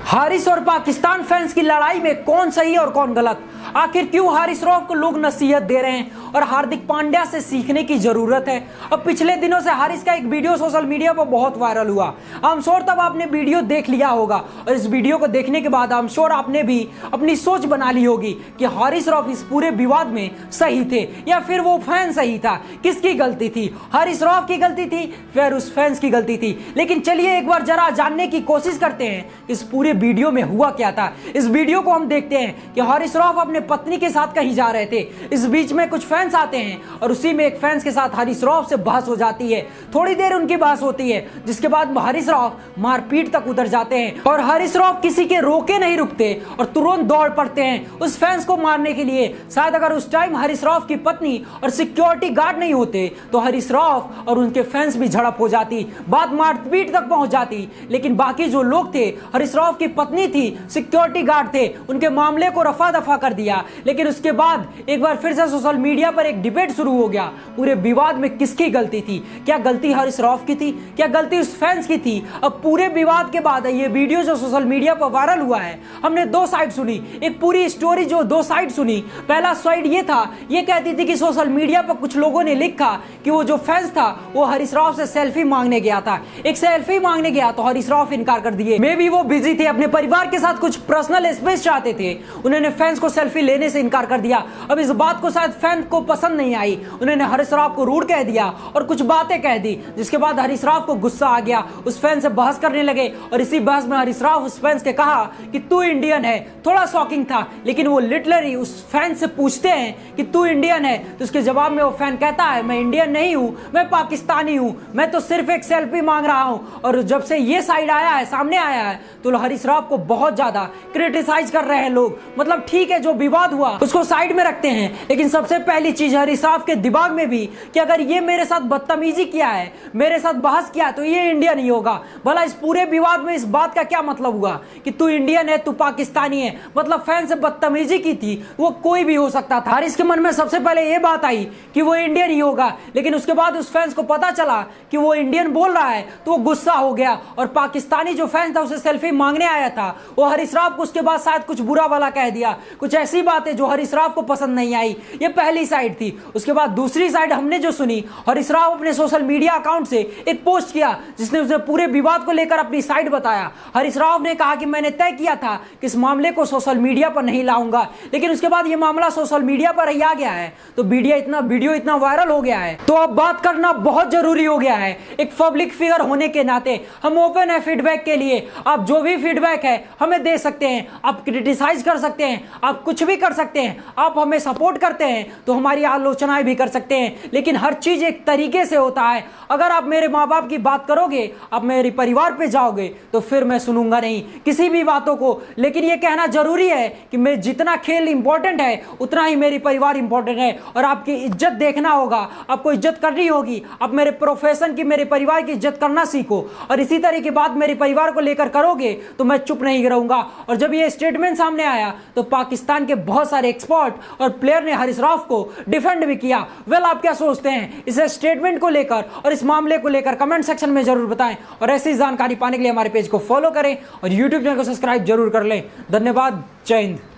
हारिस और पाकिस्तान फैंस की लड़ाई में कौन सही और कौन गलत? आखिर क्यों हारिस रऊफ को लोग नसीहत दे रहे हैं और हार्दिक पांड्या से सीखने की जरूरत है? अब पिछले दिनों से हारिस का एक वीडियो सोशल मीडिया पर बहुत वायरल हुआ। आई एम श्योर तब आपने वीडियो देख लिया होगा और इस वीडियो को देखने के बाद आई एम श्योर आपने भी अपनी सोच बना ली होगी कि हारिस रऊफ इस पूरे विवाद में सही थे या फिर वो फैन सही था। किसकी गलती थी? हारिस रऊफ की गलती थी फिर उस फैंस की गलती थी? लेकिन चलिए एक बार जरा जानने की कोशिश करते हैं इस पूरे वीडियो में हुआ क्या था। इस वीडियो को हम देखते हैं कि हारिस रऊफ अपने पत्नी के साथ कहीं जा रहे थे। इस बीच में कुछ फैंस आते हैं और उसी में एक फैंस के साथ हारिस रऊफ से बहस हो जाती है। थोड़ी देर उनकी बहस होती है जिसके बाद हारिस रऊफ मारपीट तक उतर जाते हैं और हारिस रऊफ किसी के रोके नहीं रुकते और तुरंत दौड़ पड़ते हैं उस फैंस को मारने के लिए। शायद अगर उस टाइम हारिस रऊफ की पत्नी और सिक्योरिटी गार्ड नहीं होते तो हारिस रऊफ और उनके फैंस भी झड़प हो जाती, बात मारपीट तक पहुंच जाती। लेकिन बाकी जो लोग थे, हारिस रऊफ की पत्नी थी, सिक्योरिटी गार्ड थे, उनके मामले को रफा दफा कर दिया। लेकिन उसके बाद एक बार फिर से सोशल मीडिया पर एक डिबेट शुरू हो गया पूरे विवाद में किसकी गलती थी। क्या गलती हारिस रऊफ की थी? क्या गलती उस फैंस की थी? अब पूरे विवाद के बाद ये वीडियो जो सोशल मीडिया पर वायरल हुआ है, हमने दो साइड सुनी, एक पूरी स्टोरी जो दो साइड सुनी। पहला साइड ये था, ये कहती थी कि सोशल मीडिया पर कुछ लोगों ने लिखा कि वो जो फैंस था वो हारिस रऊफ से सेल्फी मांगने गया था, एक सेल्फी मांगने गया तो हारिस रऊफ इनकार कर दिए। मे बी वो बिजी थे, अपने परिवार के साथ कुछ पर्सनल स्पेस चाहते थे, उन्होंने फैंस को सेल्फी लेने से इनकार कर दिया। अब इस बात को शायद फैन को पसंद नहीं आई, उन्होंने हारिस रऊफ को रूड कह दिया और कुछ बातें कह दी, जिसके बाद हारिस रऊफ को गुस्सा आ गया, उस फैन से बहस करने लगे और इसी बहस में हारिस रऊफ उस फैंस के कहा कि तू इंडियन है। थोड़ा शॉकिंग था, लेकिन वो लिटरली उस फैन से पूछते हैं कि तू इंडियन है, तो उसके जवाब में वो फैन कहता है मैं इंडियन नहीं हूं, मैं पाकिस्तानी हूं, मैं तो सिर्फ एक सेल्फी मांग रहा हूं। और जब से ये साइड आया है, सामने आया है, तो हारिस रऊफ को बहुत ज्यादा क्रिटिसाइज कर रहे हैं लोग। मतलब ठीक है, जो विवाद हुआ उसको साइड में रखते हैं, लेकिन सबसे पहली चीज हारिस रऊफ के दिमाग में भी कि अगर ये मेरे साथ बदतमीजी किया है, मेरे साथ बहस किया, तो ये इंडियन ही होगा। भला इस पूरे विवाद में इस बात का क्या मतलब हुआ कि तू इंडियन है, तू पाकिस्तानी है? मतलब फैन से बदतमीजी की थी, वो कोई भी हो सकता था। हारिस के मन में सबसे पहले ये बात आई कि वो इंडियन ही होगा, लेकिन उसके बाद उस फैंस को पता चला कि वो इंडियन बोल रहा है तो वो गुस्सा हो गया और पाकिस्तानी जो फैन था उसे सेल्फी मांगने आया था, वो हारिस रऊफ को उसके बाद शायद कुछ बुरा वाला कह दिया, कुछ ऐसी बातें जो हारिस रऊफ को पसंद नहीं आई। ये पहली साइड थी। उसके बाद दूसरी साइड हमने जो सुनी, हारिस रऊफ अपने सोशल मीडिया अकाउंट से एक पोस्ट किया जिसने उसने पूरे विवाद को लेकर अपनी साइड बताया। हारिस रऊफ ने कहा कि मैंने तय किया था कि इस मामले को सोशल मीडिया पर नहीं लाऊंगा, लेकिन उसके बाद ये मामला सोशल मीडिया पर ही आ गया है, तो वीडियो इतना वायरल हो गया है, तो अब बात करना बहुत जरूरी हो गया है। एक पब्लिक फिगर होने के नाते हम ओपन है फीडबैक के लिए। आप जो भी फीडबैक है हमें दे सकते हैं, आप क्रिटिसाइज कर सकते हैं, आप कुछ भी कर सकते हैं, आप हमें सपोर्ट करते हैं तो हमारी आलोचनाएं भी कर सकते हैं, लेकिन हर चीज एक तरीके से होता है। अगर आप मेरे माँ बाप की बात करोगे, आप मेरे परिवार पे जाओगे, तो फिर मैं सुनूंगा नहीं किसी भी बातों को। लेकिन ये कहना जरूरी है कि मैं जितना खेल इंपॉर्टेंट है उतना ही मेरी परिवार इंपॉर्टेंट है और आपकी इज्जत देखना होगा, आपको इज्जत करनी होगी। आप मेरे प्रोफेशन की, मेरे परिवार की इज्जत करना सीखो और इसी तरह की बात मेरे परिवार को लेकर करोगे तो मैं चुप नहीं रहूंगा। और जब ये स्टेटमेंट सामने आया तो पाकिस्तान के बहुत सारे एक्सपर्ट और प्लेयर ने हारिस रऊफ को डिफेंड भी किया। वेल, आप क्या सोचते हैं इस स्टेटमेंट को लेकर और इस मामले को लेकर? कमेंट सेक्शन में जरूर बताएं और ऐसी जानकारी पाने के लिए हमारे पेज को फॉलो करें और यूट्यूब चैनल को सब्सक्राइब जरूर कर लें। धन्यवाद। जय हिंद।